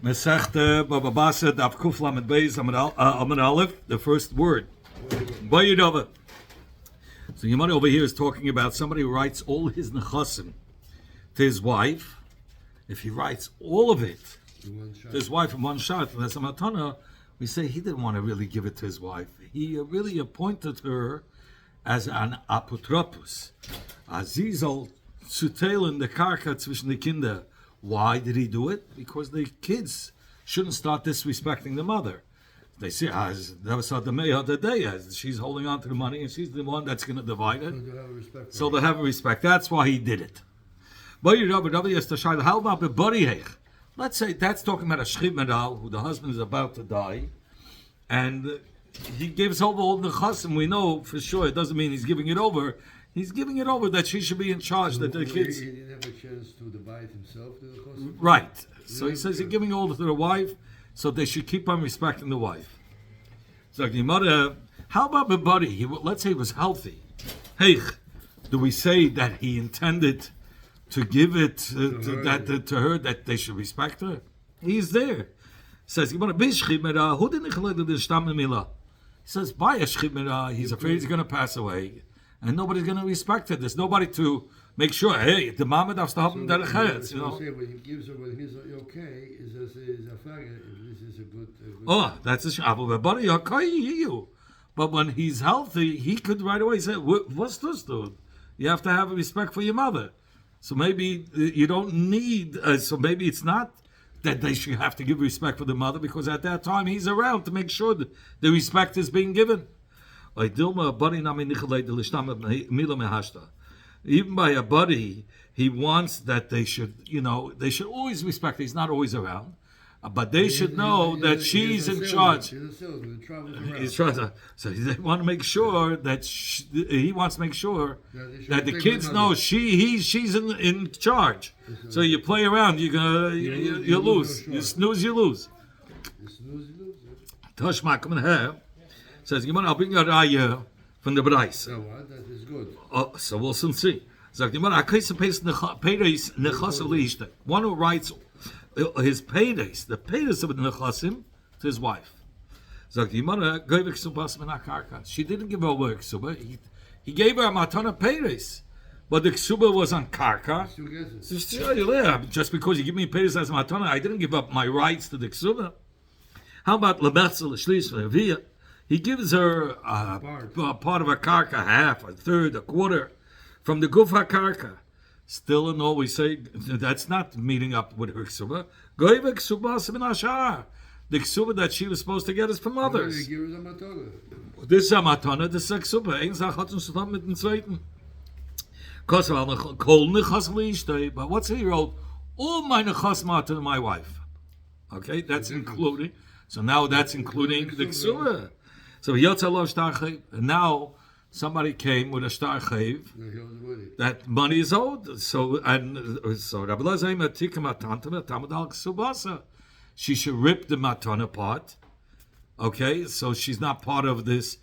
Mesechta Bava basra daf kuf lamed beis amud aleph. The first word. Bayidova. So Yamani over here is talking about somebody who writes all his nechasim to his wife. If he writes all of it to his wife in one shot, that's a matana. We say he didn't want to really give it to his wife. He really appointed her as an apotropos. Azizal zuteilen the karka zwischen the kinder. Why did he do it? Because the kids shouldn't start disrespecting the mother. They say, she's holding on to the money and she's the one that's going to divide it. So they have respect. That's why he did it. How about the body? Let's say that's talking about a shchib medal who the husband is about to die, and he gives over all the chasim. We know for sure it doesn't mean he's giving it over. He's giving it over that she should be in charge. So that the kids. He didn't have a chance to divide himself to the chasim. Right. So he says he's giving all to the wife, so they should keep on respecting the wife. So the mother, how about the body? Let's say he was healthy. Hey, do we say that he intended to give it to her, that they should respect her? He's there. Says, he says, by a shchib, he's afraid he's going to pass away, and nobody's going to respect it. There's nobody to make sure, hey, the mama does stop him, so when he gives her, when he's okay, is a faggot, this is a good... Oh, that's a shabu. But when he's healthy, he could right away say, what's this, dude? You have to have respect for your mother. So maybe you don't need, so maybe it's not that they should have to give respect for the mother, because at that time he's around to make sure that the respect is being given. Even by a buddy, he wants that they should, they should always respect. He's not always around. But they should know that she's in charge. He's trying to, so they want to make sure that he wants to make sure that the kids know she's in charge. So you play around, you lose. You snooze, you lose. Toshma, come in here. Says, I'll bring you a raya from the Brais. So what? That is good. Oh, so we'll soon see. One who writes his paydays, the paydays of the nechasim, to his wife. She didn't give over ksuba. He gave her a matana paydays, but the ksuba was on karka. Just because you give me paydays as matana, I didn't give up my rights to the ksuba. How about lebetzel shlish levia? He gives her a part of a karka, half, a third, a quarter, from the gufa karka. Still in all, we say that's not meeting up with her ksuba. Goiva ksuba seminashar. The ksuba that she was supposed to get is from others. This is a matana, this is a ksuba. Ein zachatun sutam mit dem zweiten. Kol nechas liishtei. But what's he wrote? All my nechas to my wife. Okay, that's including. So now that's including the ksuba. So yotzalav shtarchev. And now somebody came with a shtarchev. That money is owed. So Rabbi Lazar matika matanta tamadal ksubasa. She should rip the matana part. Okay, so she's not part of this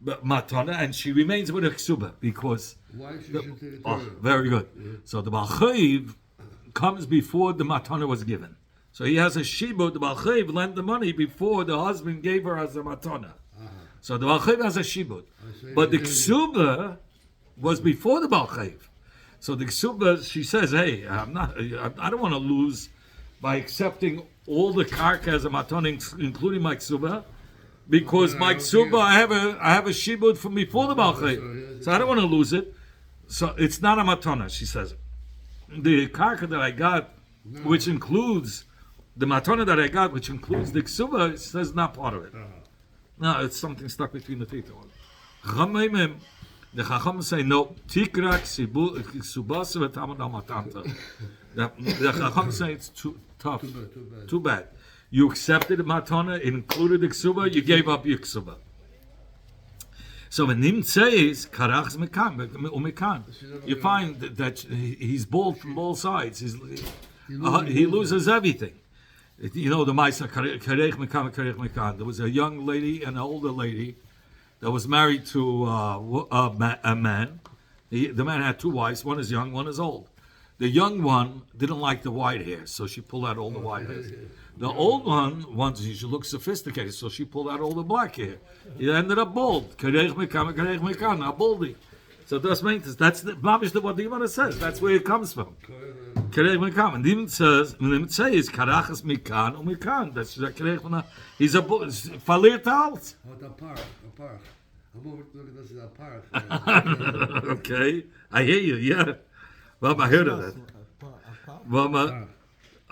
matana, and she remains with a ksuba because. Why she should take it? Very good. Yeah. So the balchayiv comes before the matana was given. So he has a shibud. The balchayiv lent the money before the husband gave her as a matana. So the balchayiv has a shibud, but the ksuba was before the balchayiv. So the ksuba, she says, "Hey, I don't want to lose by accepting all the karka as a matana, including my ksuba, because my ksuba I have a shibud from before the balchayiv, so I don't want to lose it. So it's not a matana," she says. The karka that I got, which includes the matana that I got, which includes the ksuba, says not part of it. No, it's something stuck between the teeth. The Chacham say no. Tikrak subasa v'tamad matanta. The Chacham say it's too tough, too bad. You accepted the matana, it included the ksuba, you gave up your ksuba. So when Nim says karachs umekan, you find that he's bald from both sides. He loses everything. The Maisa Karech Mekan. There was a young lady and an older lady that was married to a man. The man had two wives. One is young, one is old. The young one didn't like the white hair, so she pulled out all the white hair. The old one wanted she should look sophisticated, so she pulled out all the black hair. He ended up bald. Now baldy. So that's means that's the what the Gemara says. That's where it comes from. And even says when it says karachas mikan or mikan. That's that he's a verliert alt. Okay, I hear you. Yeah, well, I heard of that. Well,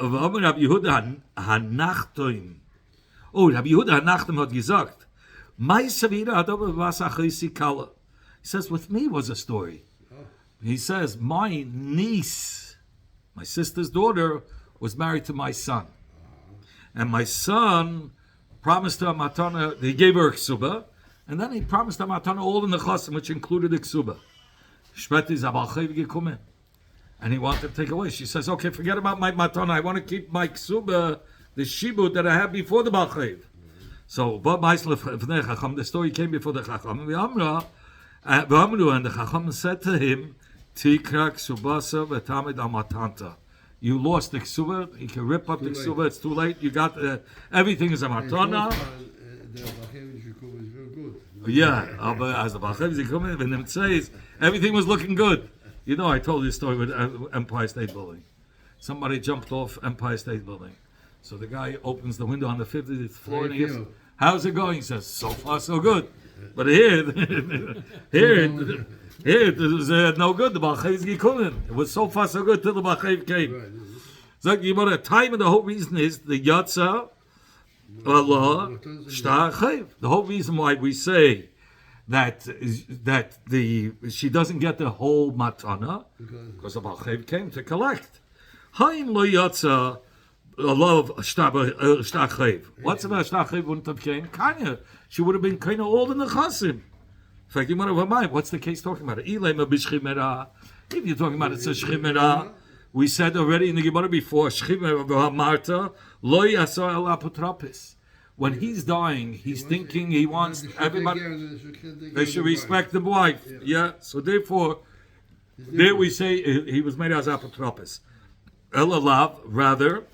Rabbi Yehuda Hanachtoim. Oh, Rabbi Yehuda Hanachtoim hat gesagt, Meise wieder hat aber was achisi kala. He says, with me was a story. He says, my niece, my sister's daughter, was married to my son. And my son promised her matana, he gave her a ksuba, and then he promised her matana all in the chosim, which included the ksuba. Shpeti zabalchev gekommen. And he wanted to take away. She says, okay, forget about my matana. I want to keep my ksuba, the shibut that I had before the balchev. So, the story came before the chacham. And the chacham said to him, Tikra ksubasa v'tamid amatanta. You lost the ksuba. You can rip up the ksuba. It's too late. You got everything is a matana. Yeah, but as the balchev zikum, when it says everything was looking good. You know, I told you a story with Empire State Building. Somebody jumped off Empire State Building. So the guy opens the window on the 50th floor and he goes, how's it going? He says, so far so good. But here it was no good. The Balchev is gekommen. It was so far so good till the Balchev came. So you know, the time and the whole reason is the Yatza Allah Shtar. The whole reason why we say that she doesn't get the whole matana because the Balchev came to collect. Haim lo Yatza Allah Shtar. What's about Shtar wouldn't have came? Kanya. She would have been kind of old in the chasim. In fact, you might have mind. What's the case talking about? If you're talking about it's a shchimera, we said already in the Gemara before, shchimera Marta lo yasar el apotropis. When he's dying, he's thinking he wants everybody. They should respect the wife. Yeah. So therefore, there we say he was made as apotropis. Elalav, rather.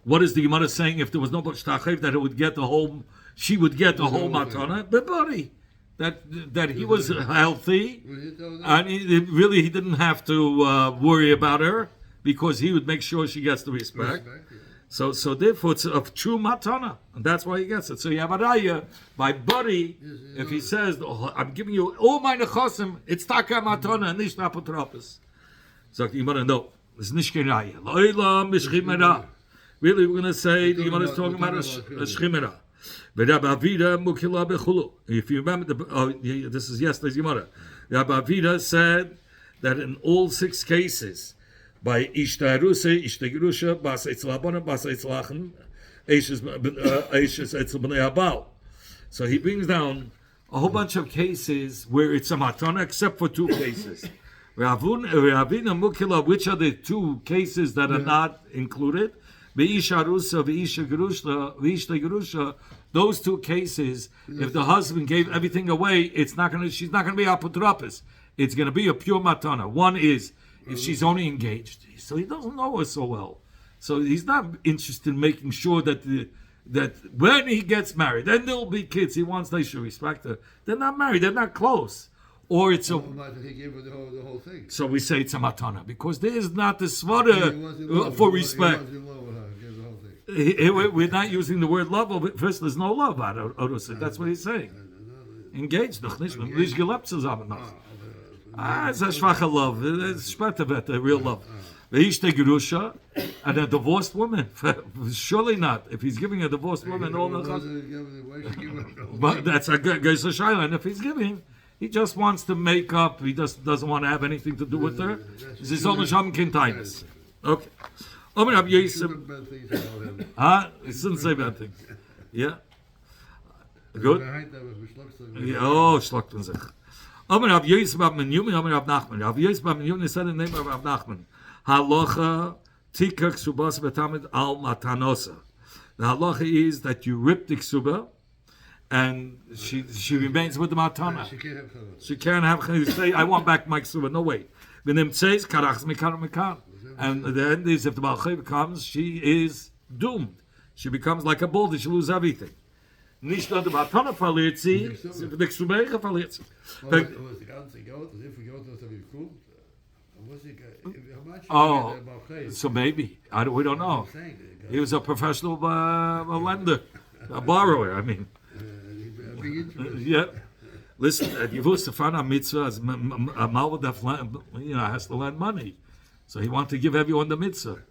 What is the Gemara saying? If there was no shtachayv, that it would get the whole. She would get the whole matana, the body. That he was healthy, and he didn't have to worry about her because he would make sure she gets the respect. So therefore, it's a true matana, and that's why he gets it. So you have a raya by body. If he says, "I'm giving you all my nechosim," it's taka matana and nicht apotropis. So the Gemara, no, it's nicht kein raya. Lo'ila mishchimera. Really, we're going to say the Gemara is talking about a shchimera. If you remember, this is yesterday's Gemara. Rabbi Avida said that in all 6 cases, by Ishta Haruse, Ishta Gerusha, Basa Itzlabana, Basa Itzlachen, Eishes Etzel B'nei Habal. So he brings down a whole bunch of cases where it's a matana, except for 2 cases. Ravina Mukila, which are the 2 cases that are not included? Ve'isha Rusa, Ve'isha Gerusha, those 2 cases, if the husband gave everything away, she's not going to be apotropis. It's going to be a pure matana. One is if she's only engaged, so he doesn't know her so well, so he's not interested in making sure that when he gets married, then there'll be kids. He wants they should respect her. They're not married. They're not close. Or it's a. He gave her the whole thing. So we say it's a matana because there is not the svara for respect. We're not using the word love. First, there's no love out of it. That's what he's saying. Engaged, doch nicht. Nicht gelebt zusammen noch. It's a schwache love. It's später the real love. Ve'ishte gerusha, and a divorced woman. Surely not. If he's giving a divorced woman all the. But that's a geisha shayla. And if he's giving, he just wants to make up. He just doesn't want to have anything to do with her. This is only sham kintainus. Okay. He didn't say bad things. Yeah. Good. Yeah. Oh, schluckten sich. Omer Rav Yosef Bar Menyumin, Omer Rav Nachman. Rav Yosef Bar Menyumin said in the name of Rav Nachman, Halacha tika ksubas betamid al matanosa. The halacha is that you rip the ksuba, and she remains with the matana. She can't have. You say, I want back my ksuba. No way. When him says karachs mikan. And the end is if the Balchayv comes, she is doomed. She becomes like a boulder, she loses everything. Nicht nur die Matana verliert sie, die Ksubeiche verliert sie. Was die ganze Geld, das ist für Geld, was er bekommt. Oh, so maybe. We don't know. He was a professional lender, a borrower, I mean. Yeah. Listen, you wusste von a mitzvah, as a malva has to lend money. So he wanted to give everyone the mitzvah.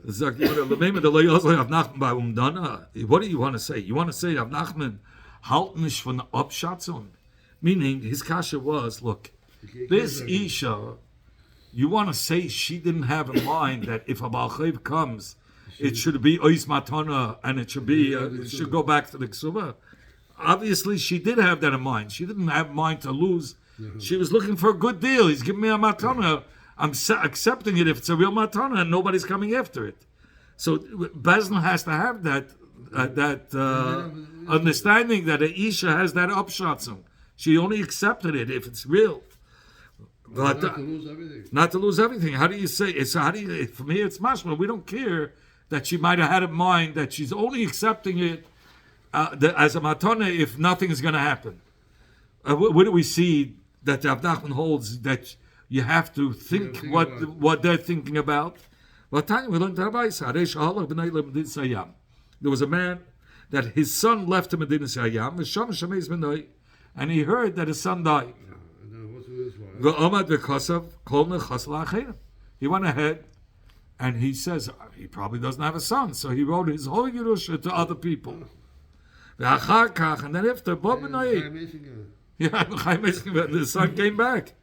What do you want to say? You want to say Rav Nachman halt nicht von der Abschatzung? Meaning, his kasha was, look, this Isha, you want to say she didn't have in mind that if a Balchayv comes, it should be Ois Matana and it should be, it should go back to the Ksuba. Obviously, she did have that in mind. She didn't have in mind to lose. She was looking for a good deal. He's giving me a Matana. I'm accepting it if it's a real matana and nobody's coming after it. So Bezdin has to have that understanding that a Isha has that upshatzung. She only accepted it if it's real. But not to lose everything. Not to lose everything. How do you say it? So for me, it's mashma. We don't care that she might have had in mind that she's only accepting it as a matana if nothing is going to happen. Where do we see that Rav Nachman holds that you have to think what they're thinking about? There was a man that his son left him in Medina Sayyam, and he heard that his son died. He went ahead and he says he probably doesn't have a son, so he wrote his whole Yerusha to other people. And then after the son came back.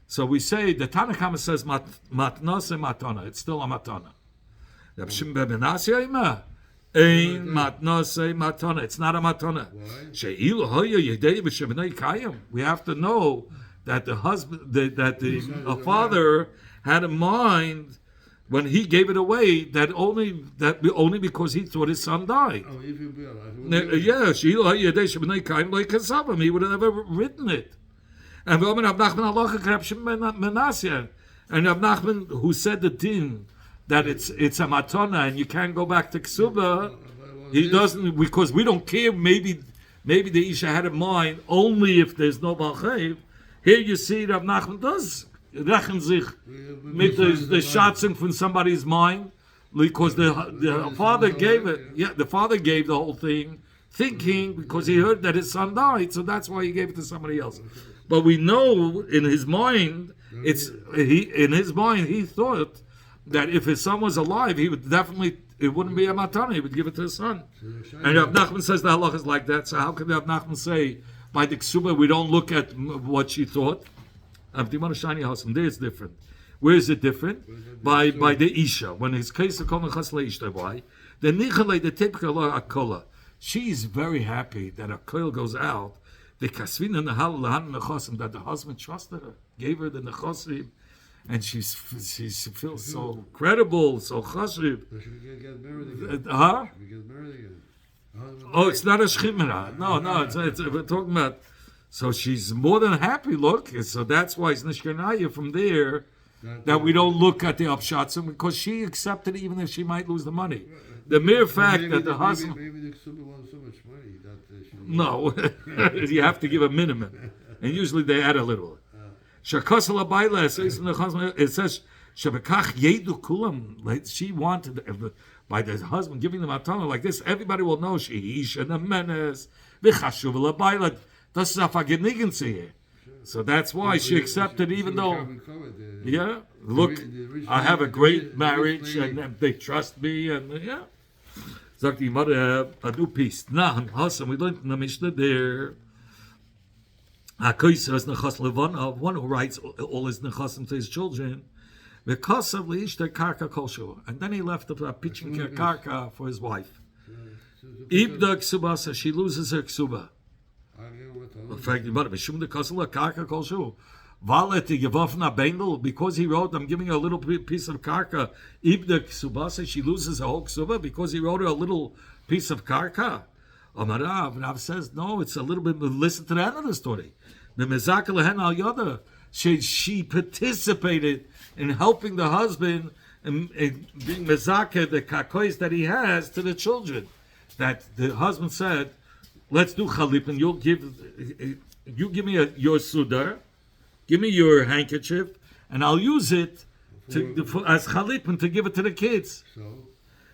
So we say the Tanakhama says matnase matana. It's still a matana. Ein matnase matana. It's not a matana. We have to know that the husband, that the father had in mind when he gave it away that only because he thought his son died. Yeah, he would have never written it. And Rav Nachman, who said the din that it's a matana and you can't go back to ksuba, he doesn't, because we don't care. Maybe the isha had in mind only if there's no balchayv. Here you see Rav Nachman does rechen sich mit the schatzung from somebody's mind, because the father gave it. Yeah, the father gave the whole thing, thinking because he heard that his son died, so that's why he gave it to somebody else. But we know in his mind, he thought that if his son was alive, he would definitely, it wouldn't be a matana, he would give it to his son. And Rav Nachman says the halach is like that. So how can Rav Nachman say by the ksuba we don't look at what she thought? There it's different. Where is it different? By the isha. When his case of kol nechas isha, why? The nichale, the typical akola. She's very happy that a koil goes out. The kasvin and the hal nechosim, that the husband trusted her, gave her the nechosim, and she feels so credible, so chashiv. Huh? Oh, it's not a shchimera. No, it's we're talking about. So she's more than happy. Look, so that's why it's nishkanaya from there that we don't look at the upshatzim, because she accepted even if she might lose the money. The mere fact that the husband. Maybe the ksuba wants so much money that no, you have to give a minimum, and usually they add a little. It says she wanted by the husband giving them matana like this. Everybody will know she isha the menes v'chashuv labayla. Das ist a vergnügen. So that's why she accepted, even though, yeah, look, I have a great marriage and they trust me, and yeah. Sagt die Mother, du bist nach dem Hasen, we learned in the Mishnah there. HaKoyser is Nechas Levana, one who writes all his Nechasim to his children. Because of Leishter Karka Kolshu. And then he left a pitching Karka for his wife. Ibda Ksubasa, she loses her Ksuba. In fact, because he wrote, I'm giving her a little piece of karka. Ibda Ksubasa, she loses her whole ksuba because he wrote her a little piece of karka. Rav says, no, it's a little bit, listen to the end of the story. she participated in helping the husband and being mezakeh the kakois that he has to the children. That the husband said, "Let's do chalip, and you give me your sudar, give me your handkerchief, and I'll use it as chalip and to give it to the kids."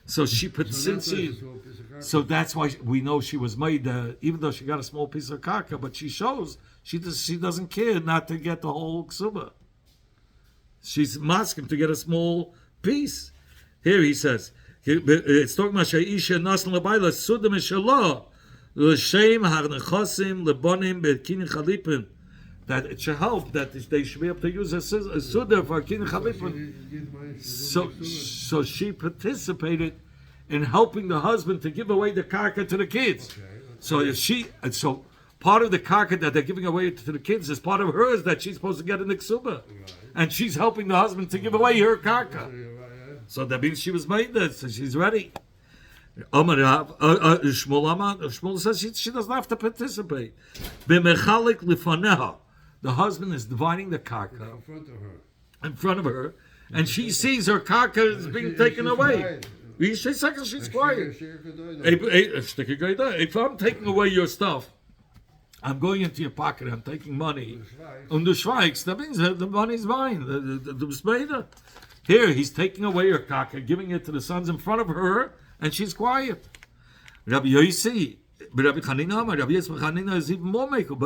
So she put so that's why we know she was made. Even though she got a small piece of karka, but she shows she doesn't care not to get the whole ksuba. She's masking to get a small piece. Here he says it's talking about sheisha nasan lebayla sudam eshalah l'shem harnechosim lebonim bekinin chalipin. That it should help that they should be able to use a suda for kinin chalipin. So she participated in helping the husband to give away the karka to the kids. So part of the karka that they're giving away to the kids is part of hers that she's supposed to get in the ksuba, and she's helping the husband to give away her karka. So that means she was made this, so she's ready. Shmuel says she doesn't have to participate. B'mechalik lifaneha, the husband is dividing the karka in front of her, and she sees her karka is being taken away. She's quiet. If I'm taking away your stuff, I'm going into your pocket, I'm taking money. Und du schweigst, that means the money's mine. The here, he's taking away her karka, giving it to the sons in front of her, and she's quiet. Rabbi Yossi, Rabbi Chanina is even more mekel.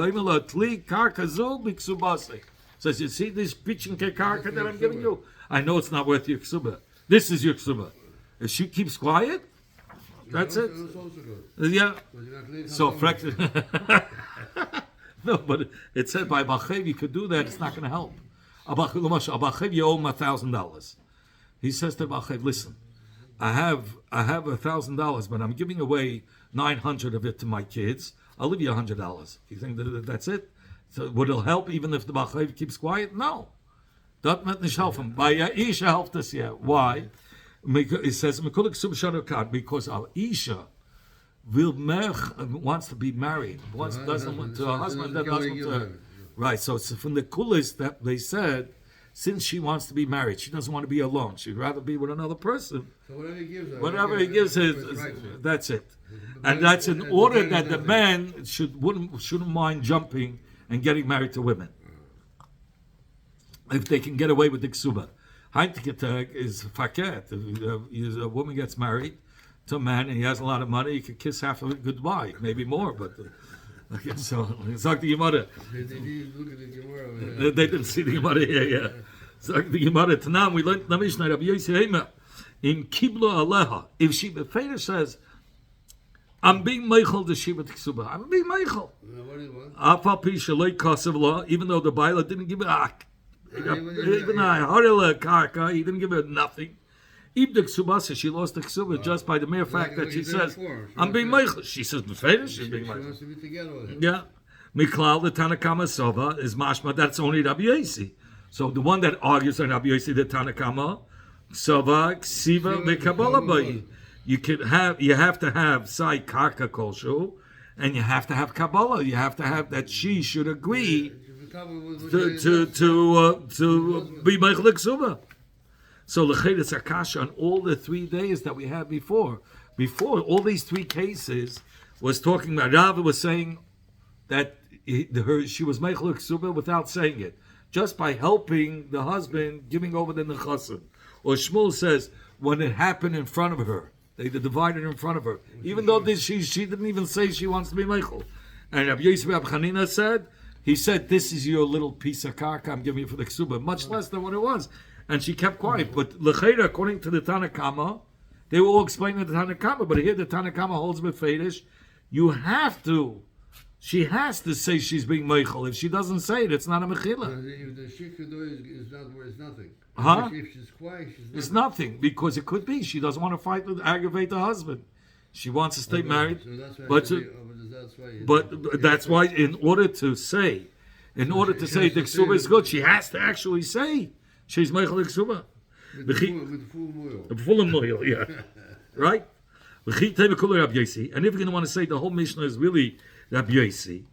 Says, you see this pitching karka that I'm giving you? I know it's not worth your ksuba. This is your ksuba. If she keeps quiet, that's it. Yeah. So, no, but it said by Bachev you could do that. It's not going to help. Bachev, you owe him $1,000. He says to Bachev, listen, I have $1,000, but I'm giving away 900 of it to my kids. I'll leave you $100. You think that's it? So would it help even if the Bachev keeps quiet? No. Dat met nicht helfen. By Isha helped us here. Why? It says because our Isha wants to be married. Doesn't want to a husband that doesn't want to. Right. So it's from the coolest that they said, since she wants to be married, she doesn't want to be alone. She'd rather be with another person. So whatever he gives her, that's it. And that's in order that the man shouldn't mind jumping and getting married to women, if they can get away with the ksuba. Heintigetag is faket. If a woman gets married to a man and he has a lot of money, you can kiss half of it goodbye, maybe more. But okay, so it's like the Gemara. They didn't look at the Gemara. They didn't see the Gemara here. Yeah, it's like the Gemara. Tanam we learned the Mishnah. Rabbi Yossi in Kiblo Aleha. If she the Feder says, I'm being meichel the shiva t'ksuba. I'm being meichel. Afal pi shaloi kasev la. Even though the Baila didn't give it even karka, he didn't give her nothing. If the ksubasa, she lost the ksuba just by the mere fact that she says, I'm being meichel. She says, Befeda, she's being meichel. Yeah. Miklal, the Tanakama Sova, is mashma, that's only Rabbi Yossi. So the one that argues on Rabbi Yossi, the Tanakama, Sova, Ksiva, Mekabala, you have to have Sai Karka Kolshu, and you have to have Kabbalah. You have to have that she should agree to be Meichel Ksuba. So l'ched it's akasha on all the 3 days that we had before. Before all these 3 cases was talking about. Rava was saying that she was Meichel Ksuba without saying it, just by helping the husband giving over the nechasim. Or Shmuel says when it happened in front of her, they divided in front of her, even though she didn't even say she wants to be Meichel. And Rabbi Yosef Rabbi Chanina said. He said, this is your little piece of karka I'm giving you for the ksuba, much less than what it was. And she kept quiet. But l'cheira, according to the Tanakama, they were all explaining the Tanakama, but here the Tanakama holds befedish. She has to say she's being meichel. If she doesn't say it, it's not a mechila. If the shikadu is nothing. Huh? If she's quiet, it's nothing, because it could be she doesn't want to fight with aggravate the husband. She wants to stay married, but that's why in order to say the ksuba is good, she has to actually say she's meichel ksuba. With full moil, yeah, right. And if you're going to want to say the whole Mishnah is really Rabbi Yossi,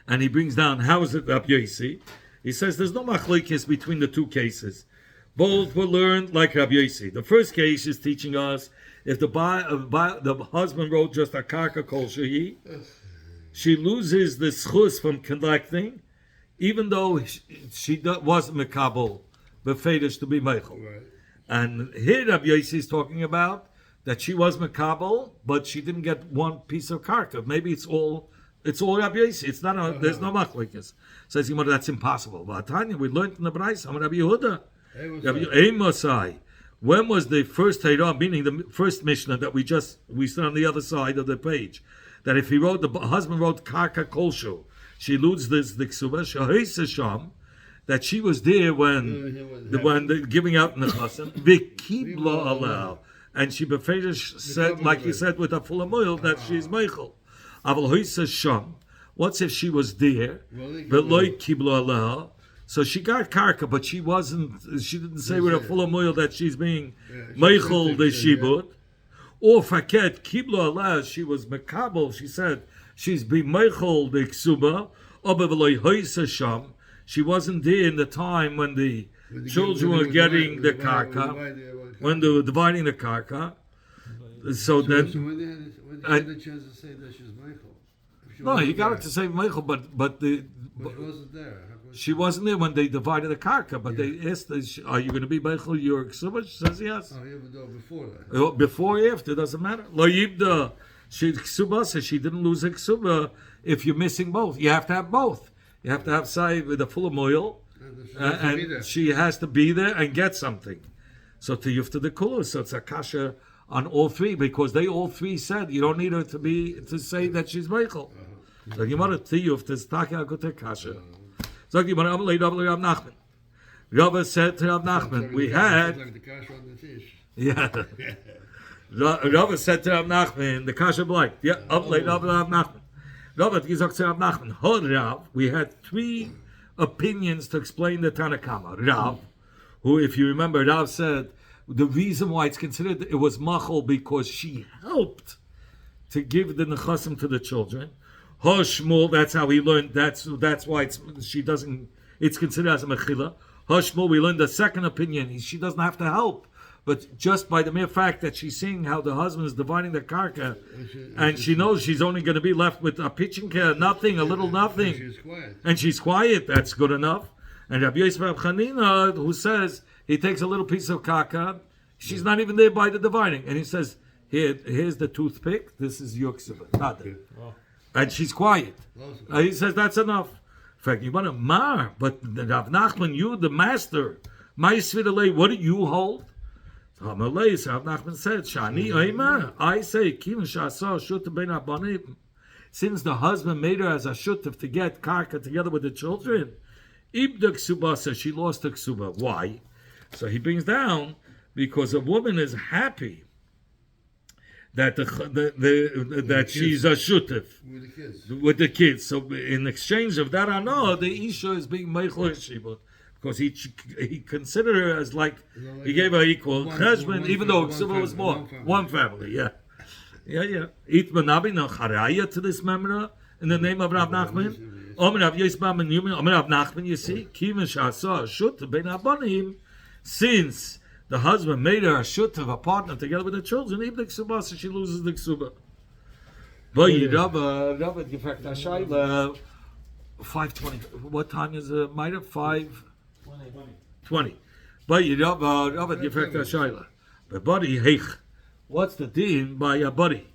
and he brings down how is it Rabbi Yossi? He says there's no machlokes between the two cases. Both were learned like Rabbi Yossi. The first case is teaching us if the husband wrote just a karka kol shehi, she loses the schus from collecting, even though she wasn't mekabel befedish to be meichel. Right. And here Rabbi Yossi is talking about that she was mekabel, but she didn't get one piece of karka. Maybe it's all Rabbi Yossi. It's not. There's no machlokes. Says Gemara, that's impossible. But Tanya, we learned in the Brayso, Rabbi Yehuda, Rabbi Mosai. When was the first Torah, meaning the first Mishnah that we stood on the other side of the page, that if the husband wrote karka kolshu, she loses the ksuba, shahisa sham, that she was there when the giving out in the chasen, vikibla allow, and she befedish said, like you said, with a full of oil, that she's meichel. Aval hoisa sham. What's if she was there, but loy kibla allow? So she got karka, but she didn't say with a full of oil that she's being meichel the shibud. Or faket kibla allow, she was mekabel, she said she's be meichel the ksuba, or beloy hoisa sham. She wasn't there in the time when the children were getting the karka, when they were dividing the karka. So then, when they had the chance to say that she's Michael. No, he got it to say Michael, but she wasn't there. She wasn't there when they divided the karka. But they asked, "Are you going to be Michael? Your ksuba?" She says yes. Oh, yeah, but before that. Before or after, doesn't matter. Lo yibda, she ksuba says she didn't lose a ksuba. If you're missing both, you have to have both. You have to have sai with a full of oil, and she has to be there and get something. So to yufta the kula, so it's a kasha on all three, because they all three said you don't need her to say that she's Michael. So you want to yufta is taki agote kasha. So you want to amalei Rav Nachman. Rava said to Rav Nachman, we had like the kasha on the fish. Yeah. Rava said to Rav Nachman, the kasha blight. Yeah, amalei Rav Nachman. We had three opinions to explain the Tanakama. Rav, who, if you remember, Rav said the reason why it's considered it was machol because she helped to give the nechasim to the children. Hoshmul, that's how he learned. That's why it's considered as a mechila. Hoshmul, we learned the second opinion. She doesn't have to help. But just by the mere fact that she's seeing how the husband is dividing the karka, and she knows she's only going to be left with a pitching nothing, a little nothing, and she's quiet, that's good enough. And Rabbi Yosef Chanina, who says he takes a little piece of karka, she's not even there by the dividing, and he says, here's the toothpick, this is your ksuba, and she's quiet. He says that's enough. In fact, you want to mar, but Rav Nachman, you the master, what do you hold? Rav Nachman said, "Shani oima." I say, since the husband made her as a shutef to get karka together with the children, ibda ksubasa, she lost the ksuba. Why? So he brings down because a woman is happy that that she's a shutef with the kids. So in exchange of that, I know the isha is being meichel shibut. Because he considered her as like he gave her equal cheshbon, even though Ksuba was more one family. Yeah. Eat manabi no charaya to this memra in the name of Rav Nachman. Omer Rav Yisbam and Yumin. Omer Rav Nachman. You see, Kivin shasa shut bein abanim. Since the husband made her a shut of a partner together with the children, even the Ksuba, so she loses the Ksuba. But Rabba gefragt Ashayla 5:20. What time is it? Might have 5:20. But Rabba gefragt Ashayla. But buddy, heich. What's the din by a buddy?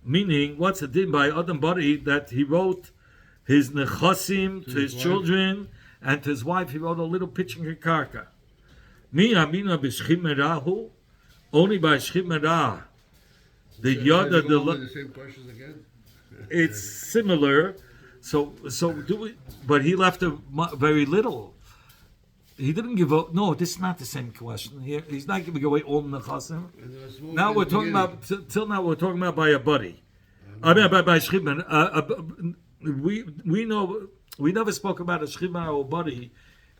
Meaning, what's the din by Adam buddy that he wrote his nechasim to his children and to his wife? He wrote a little pitching karka. Mi amina b'shchimerahu, only by shchimerah. The yada the same questions again. It's similar. So do we? But he left very little. He didn't give up. No, this is not the same question here. He's not giving away all the nechasim. Now we're talking about till now we're talking about by a buddy. I mean by shchimer. We know we never spoke about a shchimer or buddy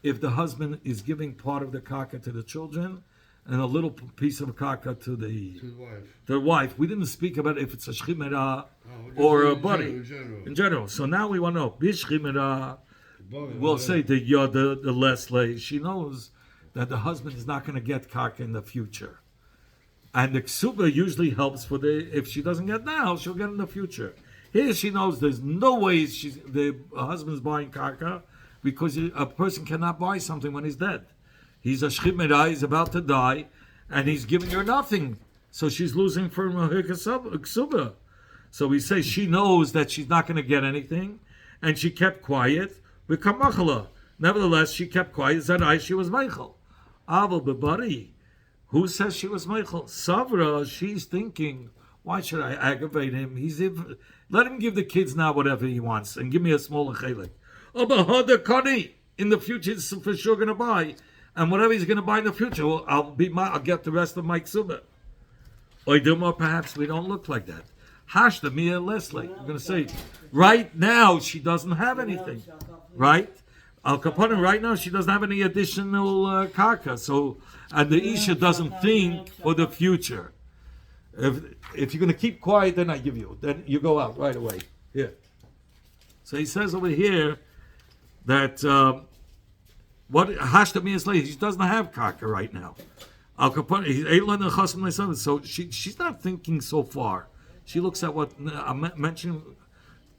if the husband is giving part of the karka to the children and a little piece of karka to the wife. We didn't speak about if it's a shchimera or a buddy. In general. So now we want to know bishchimera we'll say the Leslie, she knows that the husband is not going to get karka in the future. And the ksuba usually helps for if she doesn't get now, she'll get in the future. Here she knows there's no way the husband's buying karka because a person cannot buy something when he's dead. He's a shchimera, he's about to die, and he's giving her nothing. So she's losing from her ksuba. So we say she knows that she's not going to get anything, and she kept quiet. Nevertheless, she kept quiet. Zarai, she was meichel. Aval bebari. Who says she was meichel? Savra, she's thinking, why should I aggravate him? Let him give the kids now whatever he wants, and give me a smaller chelik. In the future, it's for sure going to buy. And whatever he's going to buy in the future, I'll get the rest of my ksuba. Or perhaps we don't look like that. Hashda Mia Leslie. I'm going to say, right now she doesn't have anything, right? Al Kaponim, right now she doesn't have any additional karka. So, and the Isha doesn't think for the future. If you're going to keep quiet, then I give you. Then you go out right away. Here. So he says over here that what Hashda Mia Leslie, she doesn't have karka right now. Al Kaponim, so she's not thinking so far. She looks at what I mentioned,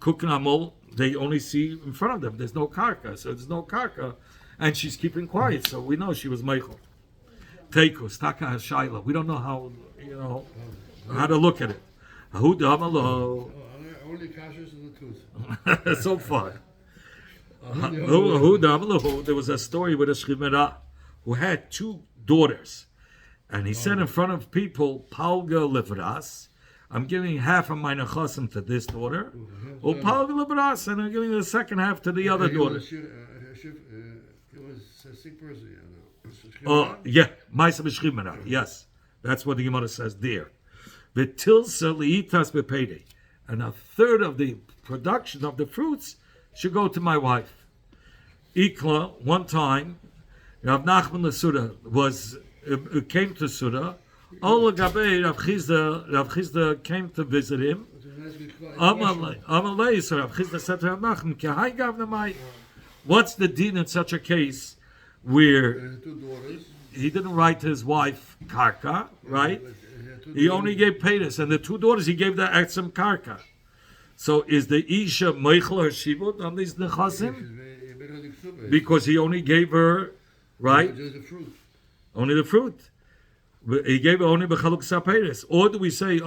Cook and Amol, they only see in front of them. There's no karka, so there's no karka, and she's keeping quiet, so we know she was meichel. Teikus, taka hashayla. We don't know how to look at it. Only cautious in the tooth. So far. There was a story with a shchimera who had two daughters, and he said in front of people, Palga livras, I'm giving half of my nechasim to this daughter, or Palga livras, and I'm giving the second half to the other daughter. He was a sick person, Oh, yeah, Maisa b'shchimera. Yes, that's what the Gemara says there. V'tilsa li'itas b'peidei, and a third of the production of the fruits should go to my wife. Ikla, one time, Rav Nachman L'Suda came to Suda. Ola Gabei Rav Chizda came to visit him. Amalei, so Rav Chizda said to Rav Nachman, Kehai Gavnamai, what's the din in such a case where he didn't write to his wife karka, right? He only gave paytas, and the two daughters he gave the some karka. So is the Isha Meichel or Shibut on these nechasim? Because he only gave her, right? Only the fruit. He gave her only b'chaluk saperes. Or do we say,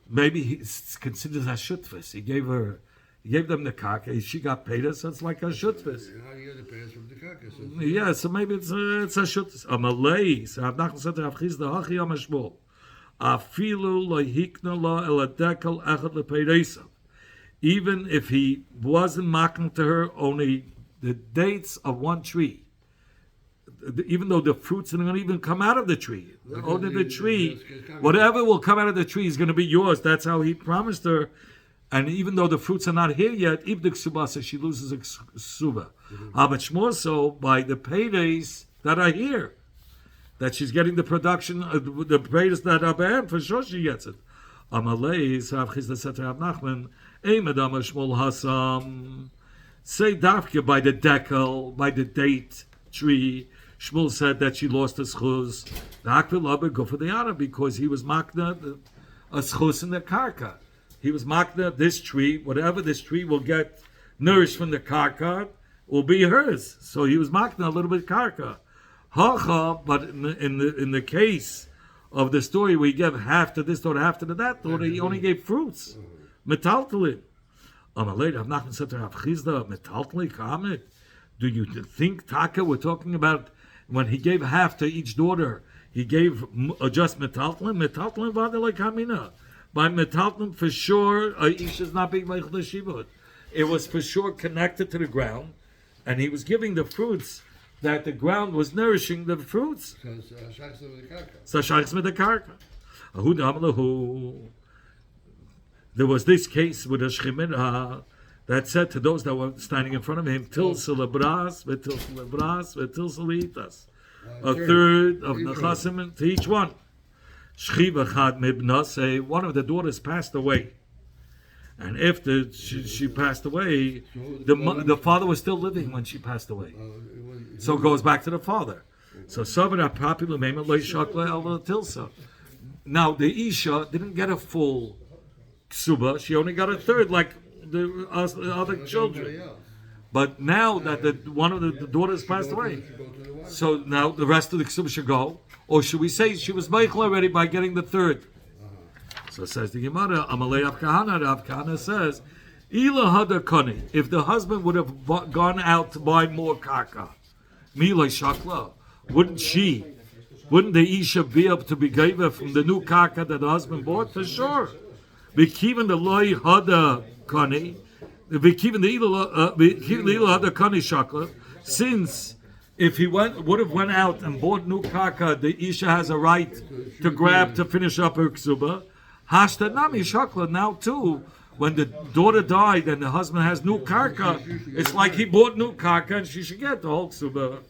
maybe he considers as shutfis. He gave them the karka. She got paid, so it's like a shutfis. Yeah, so maybe it's a shutfis. A Malay. So Rav Nachman said to Rav Chizda, Hachi Amashmol. Afilu lo'hikna lo eladekel echad lepeiresa. Even if he wasn't mocking to her only the dates of one tree, even though the fruits are going to even come out of the tree, only the tree, whatever will come out of the tree is going to be yours. That's how he promised her. And even though the fruits are not here yet, if the ksubasa, she loses a ksuba. How much more so by the paydays that are here, that she's getting the production, the paydays that are banned, for sure she gets it. Amalei, so Rav Chizda said to Rav Nachman, Eimad Amashmol Hasam, say dafke by the dekel, by the date tree. Shmuel said that she lost a schuz. The Akvil Laber go for the honor because he was makna a schuz in the karka. He was makna this tree, whatever this tree will get nourished from the karka will be hers. So he was makna a little bit karka. Hacha, but in the case of the story we give half to this daughter, half to that daughter, he only gave fruits. Metaltalin. Amalei Rav Nachman said to Rav Chizda, Metaltalin kamet. Do you think Taka we're talking about when he gave half to each daughter? He gave just metaltalin vadalei kamina. By metaltalin for sure, Isha is not being meichel shibud. It was for sure connected to the ground, and he was giving the fruits that the ground was nourishing the fruits. So shachs with the karka. There was this case with a shchimera that said to those that were standing in front of him, Til celebras, vetil celitas. A third of nechasim to each one. Shchiva chad mibnase, one of the daughters passed away. And if she passed away, the father was still living when she passed away. So it goes back to the father. So Sabra popular name Tilsa. Now the Isha didn't get a full ksuba; she only got a third, like the other children. But now that one of the daughters passed away, so now the rest of the ksuba should go, or should we say she was meichel already by getting the third? So it says the Gemara, Amalei Rav Kahana says, Ila hada kani, if the husband would have gone out to buy more karka, milay shakla, wouldn't the Isha be able to be given from the new karka that the husband bought? For sure. Bekiven the loy hada kani, bekiven the ila hada kani shakla, since if he would have went out and bought new karka, the Isha has a right to grab to finish up her ksuba. Hashtanami shakla, now too, when the daughter died and the husband has new karka, it's like he bought new karka and she should get the whole ksuba.